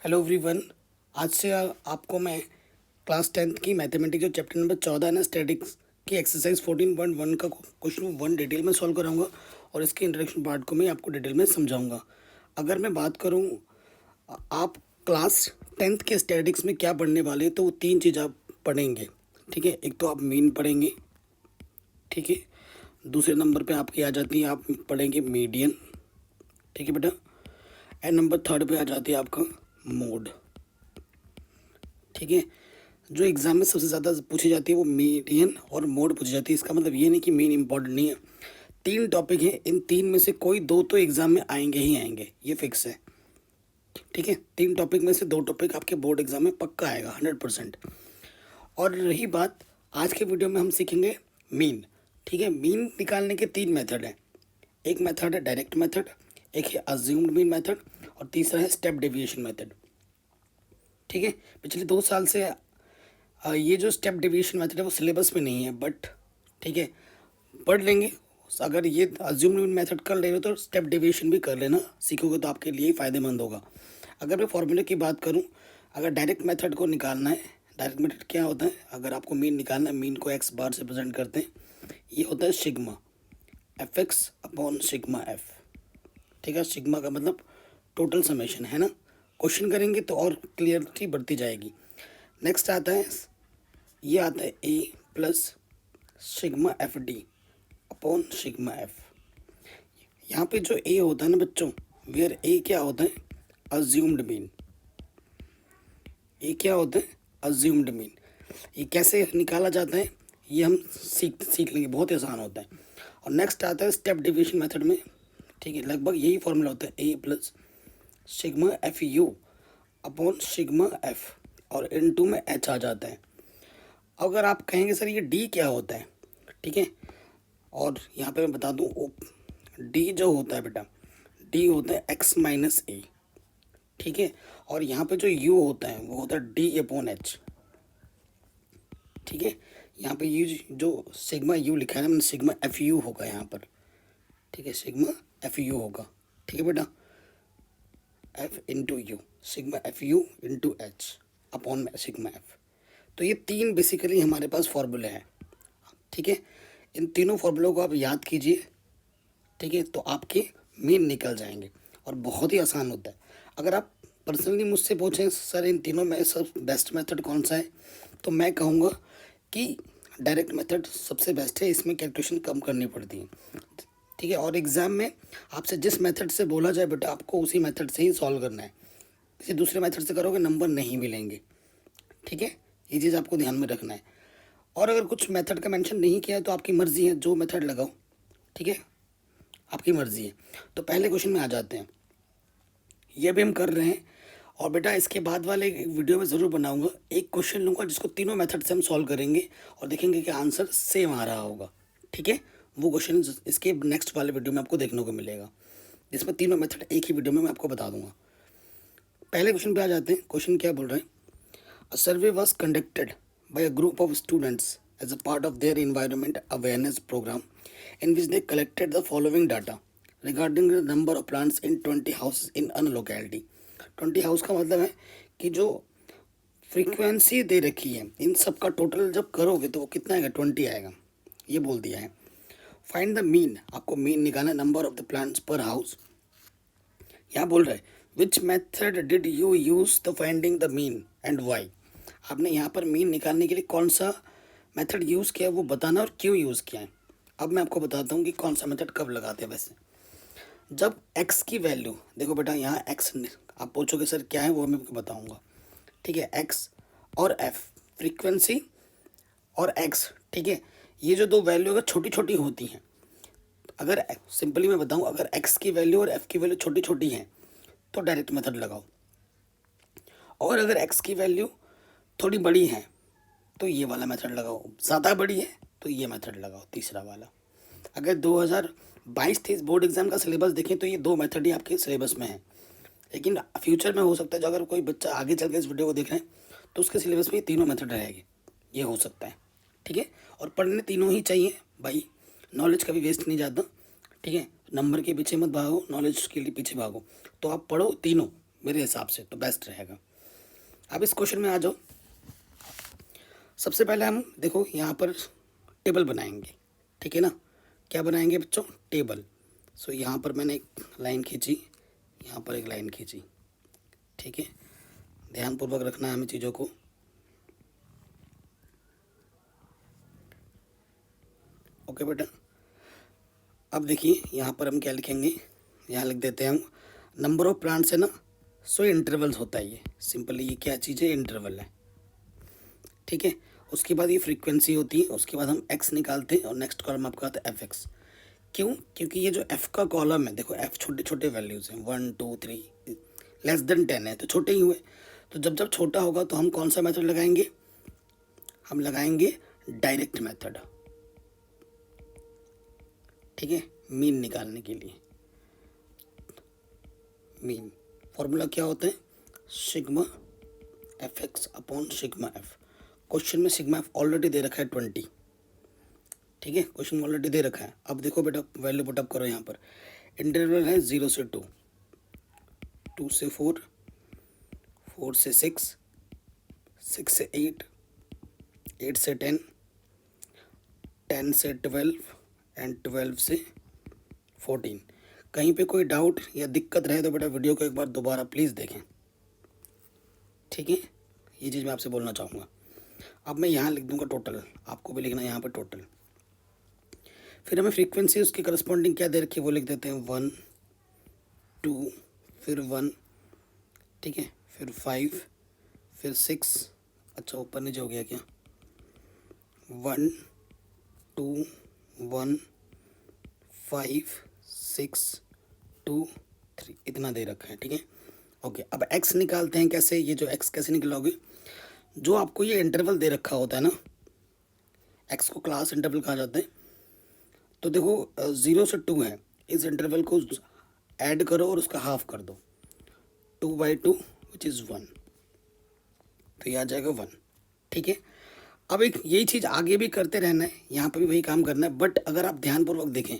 Hello everyone. आज से आपको मैं क्लास 10th की मैथमेटिक्स जो चैप्टर नंबर 14 है ना स्टैटिक्स की एक्सरसाइज 14.1 का क्वेश्चन 1 डिटेल में सॉल्व कराऊंगा और इसके इंट्रोडक्शन पार्ट को मैं आपको डिटेल में समझाऊंगा। अगर मैं बात करूं आप क्लास 10th के स्टैटिक्स में क्या पढ़ने वाले हैं, तो वो तीन चीज़ आप पढ़ेंगे। ठीक है, एक तो आप मीन पढ़ेंगे। ठीक है, दूसरे नंबर पे आपकी आ जाती है आप पढ़ेंगे मीडियन। ठीक है बेटा, एंड नंबर थर्ड पे आ जाती है आपका मोड। ठीक है, जो एग्ज़ाम में सबसे ज़्यादा पूछी जाती है वो मीडियन और मोड पूछी जाती है। इसका मतलब ये नहीं कि मीन इंपॉर्टेंट नहीं है। तीन टॉपिक हैं, इन तीन में से कोई दो तो एग्ज़ाम में आएंगे ही आएंगे, ये फिक्स है। ठीक है, तीन टॉपिक में से दो टॉपिक आपके बोर्ड एग्जाम में पक्का आएगा 100%। और रही बात, आज के वीडियो में हम सीखेंगे मीन। ठीक है, मीन निकालने के तीन मेथड हैं। एक मेथड है डायरेक्ट मेथड, एक है अज्यूम्ड मीन मेथड और तीसरा है स्टेप डेविएशन मेथड। ठीक है, पिछले 2 साल से ये जो स्टेप डेविएशन मेथड है वो सिलेबस में नहीं है, बट ठीक है पढ़ लेंगे। अगर ये अज्यूम्ड मेथड कर ले रहे हो तो स्टेप डेविएशन भी कर लेना, सीखोगे तो आपके लिए ही फ़ायदेमंद होगा। अगर मैं फॉर्मूले की बात करूँ, अगर डायरेक्ट मेथड को निकालना है, डायरेक्ट मेथड क्या होता है, अगर आपको मीन निकालना है, मीन को एक्स बार से प्रेजेंट करते हैं। ये होता है sigma F x upon sigma F. ठीक है, सिग्मा का मतलब टोटल समेशन है ना। क्वेश्चन करेंगे तो और क्लियरिटी बढ़ती जाएगी। नेक्स्ट आता है, ये आता है A plus sigma F D upon sigma F. यहाँ पे जो ए होता है ना बच्चों, वेयर ए क्या होता है, अज्यूम्ड मीन। ए क्या होता है, अज्यूम्ड मीन। ये कैसे निकाला जाता है ये हम सीख लेंगे, बहुत ही आसान होता है। और नेक्स्ट आता है स्टेप डेविएशन मेथड में। ठीक है, लगभग यही फॉर्मूला होता है, A plus sigma F U upon sigma F और इनटू में एच आ जाता है। अगर आप कहेंगे सर ये डी क्या होता है, ठीक है, और यहाँ पे मैं बता दूँ डी जो होता है बेटा, डी होता है एक्स माइनस ए। ठीक है, और यहाँ पे जो यू होता है वो होता है डी अपॉन एच। ठीक है, यहाँ पे यू जो सिग्मा यू लिखा है ना, सिग्मा एफ यू होगा यहाँ पर। ठीक है, सिग्मा एफ यू होगा। ठीक है बेटा, F into you, sigma F you into H upon sigma F. तो ये तीन बेसिकली हमारे पास फॉर्मूले हैं। ठीक है, इन तीनों फॉर्मूलों को आप याद कीजिए। ठीक है, तो आपके मीन निकल जाएंगे और बहुत ही आसान होता है। अगर आप पर्सनली मुझसे पूछें सर इन तीनों में सब बेस्ट मेथड कौन सा है, तो मैं कहूँगा कि डायरेक्ट मेथड सबसे बेस्ट है, इसमें कैलकुलेशन कम करनी पड़ती है। ठीक है, और एग्ज़ाम में आपसे जिस मेथड से बोला जाए बेटा आपको उसी मेथड से ही सॉल्व करना है। किसी दूसरे मेथड से करोगे नंबर नहीं मिलेंगे। ठीक है, ये चीज़ आपको ध्यान में रखना है। और अगर कुछ मेथड का मेंशन नहीं किया है तो आपकी मर्ज़ी है, जो मेथड लगाओ। ठीक है, आपकी मर्ज़ी है। तो पहले क्वेश्चन में आ जाते हैं, ये भी हम कर रहे हैं। और बेटा इसके बाद वाले वीडियो में ज़रूर बनाऊंगा, एक क्वेश्चन लूँगा जिसको तीनों मेथड से हम सॉल्व करेंगे और देखेंगे कि आंसर सेम आ रहा होगा। ठीक है, वो क्वेश्चन इसके नेक्स्ट वाले वीडियो में आपको देखने को मिलेगा, जिसमें तीनों मेथड एक ही वीडियो में मैं आपको बता दूंगा। पहले क्वेश्चन पे आ जाते हैं। क्वेश्चन क्या बोल रहे हैं, a survey was conducted by a group of students as a part of their environment awareness programme in which they collected the following data regarding the number of plants in 20 houses in a locality। 20 house का मतलब है कि जो frequency दे रखी है इन सब का total जब करोगे तो वो कितना आएगा, 20 आएगा, ये बोल दिया है। फाइंड द मीन, आपको मीन निकालना, number of the plants per house. यहाँ बोल रहा है which method did you use the finding the mean and why. आपने यहाँ पर मीन निकालने के लिए कौन सा मेथड यूज़ किया वो बताना और क्यों यूज़ किया है। अब मैं आपको बताता हूँ कि कौन सा मेथड कब लगाते हैं। वैसे जब x की वैल्यू, देखो बेटा यहाँ x, आप पूछोगे सर क्या है, वो मैं आपको बताऊँगा। ठीक है, x और f फ्रीक्वेंसी और x। ठीक है, ये जो दो वैल्यू अगर छोटी छोटी होती हैं, अगर सिंपली मैं बताऊँ, अगर x की वैल्यू और f की वैल्यू छोटी छोटी हैं तो डायरेक्ट मेथड लगाओ, और अगर x की वैल्यू थोड़ी बड़ी है तो ये वाला मेथड लगाओ, ज़्यादा बड़ी है तो ये मेथड लगाओ, तीसरा वाला। अगर 2022-23 बोर्ड एग्जाम का सिलेबस देखें तो ये दो मेथड ही आपके सिलेबस में है, लेकिन फ्यूचर में हो सकता है जो अगर कोई बच्चा आगे चल के इस वीडियो को देख रहे हैं तो उसके सिलेबस में ये तीनों मेथड रहेंगे, ये हो सकता है। ठीक है, और पढ़ने तीनों ही चाहिए भाई, नॉलेज कभी वेस्ट नहीं जाता। ठीक है, नंबर के पीछे मत भागो, नॉलेज के लिए पीछे भागो। तो आप पढ़ो तीनों, मेरे हिसाब से तो बेस्ट रहेगा। अब इस क्वेश्चन में आ जाओ। सबसे पहले हम देखो यहाँ पर टेबल बनाएंगे, ठीक है ना। क्या बनाएंगे बच्चों? टेबल। सो यहाँ पर मैंने एक लाइन खींची, यहाँ पर एक लाइन खींची, ठीक है। ध्यानपूर्वक रखना है हमें चीज़ों को। ओके बेटा, अब देखिए यहाँ पर हम क्या लिखेंगे, यहाँ लिख देते हैं हम नंबर ऑफ प्लांट्स है ना, सो इंटरवल्स होता है ये। सिंपली ये क्या चीज़ है? इंटरवल है, ठीक है। उसके बाद ये फ्रीक्वेंसी होती है, उसके बाद हम एक्स निकालते हैं और नेक्स्ट कॉलम आपका आता है एफ एक्स। क्यों? क्योंकि ये जो एफ का कॉलम है, देखो एफ छोटे छोटे वैल्यूज़ हैं, 1 2 3 लेस देन 10 है तो छोटे ही हुए। तो जब जब छोटा होगा तो हम कौन सा मेथड लगाएंगे? हम लगाएंगे डायरेक्ट मेथड, ठीक है, मीन निकालने के लिए। मीन फॉर्मूला क्या होता है? Sigma F x upon sigma F. Question में सिग्मा एफ ऑलरेडी दे रखा है 20, ठीक है, क्वेश्चन में ऑलरेडी दे रखा है। अब देखो बेटा वैल्यू पुटअप करो यहाँ पर। इंटरवल है 0 से 2, 2 से 4, 4 से 6, 6 से 8, 8 से 10, 10 से 12 एंड 12 से 14। कहीं पे कोई डाउट या दिक्कत रहे तो बेटा वीडियो को एक बार दोबारा प्लीज़ देखें, ठीक है। ये चीज़ मैं आपसे बोलना चाहूँगा। अब मैं यहाँ लिख दूँगा टोटल, आपको भी लिखना है यहाँ पर टोटल। फिर हमें फ्रीक्वेंसी उसकी करस्पॉन्डिंग क्या दे रखी है वो लिख देते हैं 1 2 फिर 1, ठीक है, फिर 5 फिर 6, अच्छा ऊपर नीचे हो गया क्या, 1 2 1 5 6 2 3 इतना दे रखा है, ठीक है। ओके, अब एक्स निकालते हैं कैसे? ये जो एक्स कैसे निकलोगे? जो आपको ये इंटरवल दे रखा होता है ना, एक्स को क्लास इंटरवल कहा जाता है। तो देखो 0 से 2 है, इस इंटरवल को ऐड करो और उसका हाफ कर दो, 2/2 विच इज़ 1, तो ये आ जाएगा 1, ठीक है। अब एक यही चीज़ आगे भी करते रहना है, यहाँ पर भी वही काम करना है। बट अगर आप ध्यानपूर्वक देखें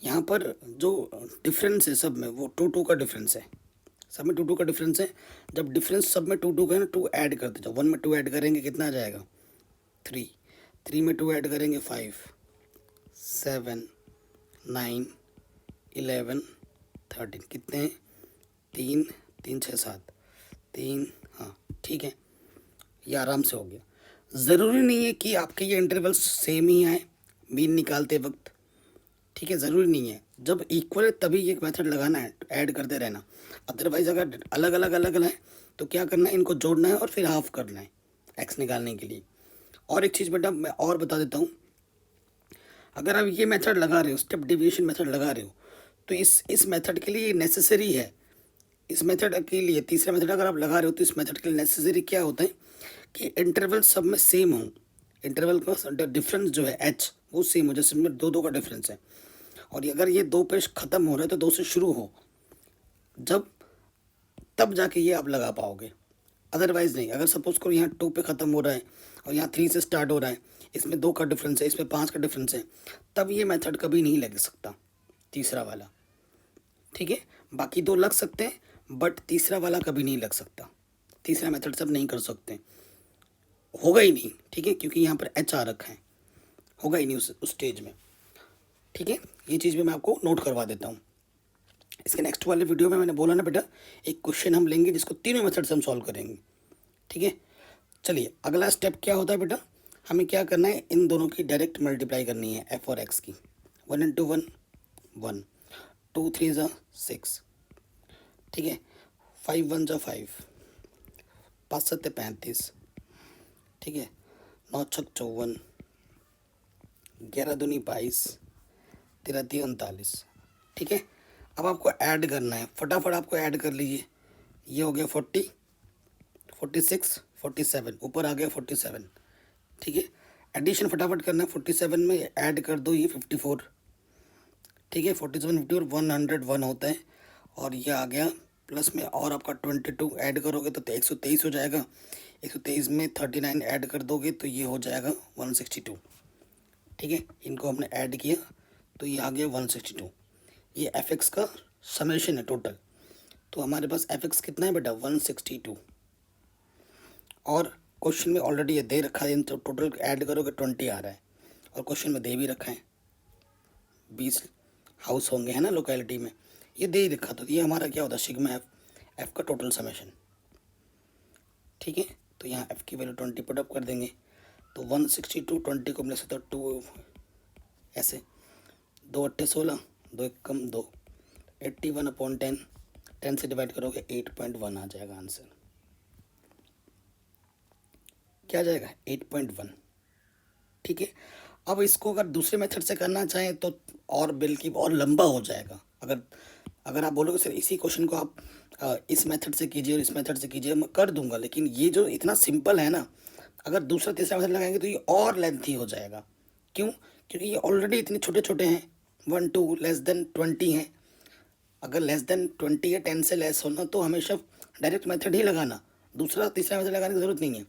यहाँ पर जो डिफरेंस है सब में, वो 2 2 का डिफरेंस है, सब में 2 2 का डिफरेंस है। जब डिफरेंस सब में 2 2 का है ना, 2 ऐड करते जाओ। 1 में 2 ऐड करेंगे कितना आ जाएगा? 3, 3 में 2 ऐड करेंगे 5 7 9 11 13, कितने हैं? 3 3 6 7 3, हाँ ठीक है, ये आराम से हो गया। ज़रूरी नहीं है कि आपके ये इंटरवल्स सेम ही आए मीन निकालते वक्त, ठीक है, ज़रूरी नहीं है। जब इक्वल है तभी ये मेथड लगाना है, ऐड करते रहना। अदरवाइज़ अगर अलग अलग है तो क्या करना है, इनको जोड़ना है और फिर हाफ करना है एक्स निकालने के लिए। और एक चीज़ बेटा मैं और बता देता हूँ, अगर आप ये मेथड लगा रहे हो, स्टेप डिविएशन मेथड लगा रहे हो, तो इस मेथड के लिए नेसेसरी है, इस मेथड के लिए तीसरा मेथड अगर आप लगा रहे हो तो इस मेथड के लिए नेसेसरी क्या होता है कि इंटरवल सब में सेम हो, इंटरवल का डिफरेंस जो है एच वो सेम हो, जैसे में 2 2 का डिफरेंस है। और अगर ये 2 पेश ख़त्म हो रहे हैं तो 2 से शुरू हो, जब तब जाके ये आप लगा पाओगे, अदरवाइज़ नहीं। अगर सपोज करो यहाँ 2 पे ख़त्म हो रहा है और यहाँ 3 से स्टार्ट हो रहा है, इसमें 2 का डिफरेंस है, इसमें 5 का डिफरेंस है, तब ये मेथड कभी नहीं लग सकता तीसरा वाला, ठीक है। बाकी 2 लग सकते हैं बट तीसरा वाला कभी नहीं लग सकता, तीसरा मेथड सब नहीं कर सकते, होगा ही नहीं, ठीक है, क्योंकि यहाँ पर एच आ रखा है, होगा ही नहीं उस स्टेज में, ठीक है। ये चीज़ भी मैं आपको नोट करवा देता हूँ। इसके नेक्स्ट वाले वीडियो में मैंने बोला ना बेटा, एक क्वेश्चन हम लेंगे जिसको तीनों मेथड से हम सॉल्व करेंगे, ठीक है। चलिए अगला स्टेप क्या होता है बेटा, हमें क्या करना है, इन दोनों की डायरेक्ट मल्टीप्लाई करनी है, एफ और एक्स की। 1 × 1 1, 2 3 6, ठीक है, 5 1 5, 5 7 35, ठीक है, 9 6 54, 11 2 22, 13 3 39, ठीक है। अब आपको ऐड करना है, फटाफट आपको ऐड कर लीजिए। ये हो गया 40, 46, 47, ऊपर आ गया 47, ठीक है। एडिशन फटाफट करना है, 47 में ऐड कर दो ये 54, ठीक है, 47 54 101 होता है। और ये आ गया प्लस में, और आपका 22 ऐड करोगे तो 123 हो जाएगा, 123 में 39 ऐड कर दोगे तो ये हो जाएगा 162, ठीक है। इनको हमने ऐड किया तो ये आ गया 162। ये एफ एक्स का समेशन है टोटल, तो हमारे पास एफ एक्स कितना है बेटा 162, और क्वेश्चन में ऑलरेडी ये दे रखा है, तो टोटल ऐड करोगे 20 आ रहा है, और क्वेश्चन में दे भी रखा है 20 हाउस होंगे, है ना लोकेलिटी में, ये दे ही रखा। तो ये हमारा क्या होता है सिग्मा एफ का टोटल समेशन। ठीक है, तो यहाँ एफ की वैल्यू 20 पुटअप कर देंगे, तो 162 20 को मिले तो 2 ऐसे, 2 अट्ठे 16, 2 एक कम 2, 81/10, 10 से डिवाइड करोगे 8.1 आ जाएगा आंसर। क्या आ जाएगा 8.1। ठीक है, अब इसको अगर दूसरे मेथड से करना चाहें तो और बल्कि और लंबा हो जाएगा। अगर आप बोलोगे सर इसी क्वेश्चन को आप इस मेथड से कीजिए और इस मेथड से कीजिए, मैं कर दूंगा, लेकिन ये जो इतना सिंपल है ना, अगर दूसरा तीसरा मेथड लगाएंगे तो ये और लेंथी हो जाएगा। क्यों? क्योंकि ये ऑलरेडी इतने छोटे छोटे हैं, 1 2 लेस देन 20 हैं। अगर लेस देन 20 या 10 से लेस होना तो हमेशा डायरेक्ट मेथड ही लगाना, दूसरा तीसरा मेथड लगाने की ज़रूरत नहीं है।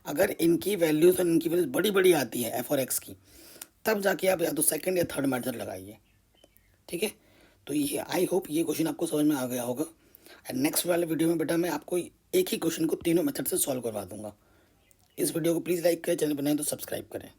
अगर इनकी वैल्यूज़ और इनकी वैल्यूज बड़ी बड़ी आती है एफ और एक्स की, तब जाके आप या तो सेकंड या थर्ड मेथड लगाइए। ठीक है, तो ये आई होप ये क्वेश्चन आपको समझ में आ गया होगा। एंड नेक्स्ट वाले वीडियो में बेटा मैं आपको एक ही क्वेश्चन को तीनों मेथड से सॉल्व करवा दूंगा। इस वीडियो को प्लीज़ लाइक करें, चैनल बनाएं तो सब्सक्राइब करें।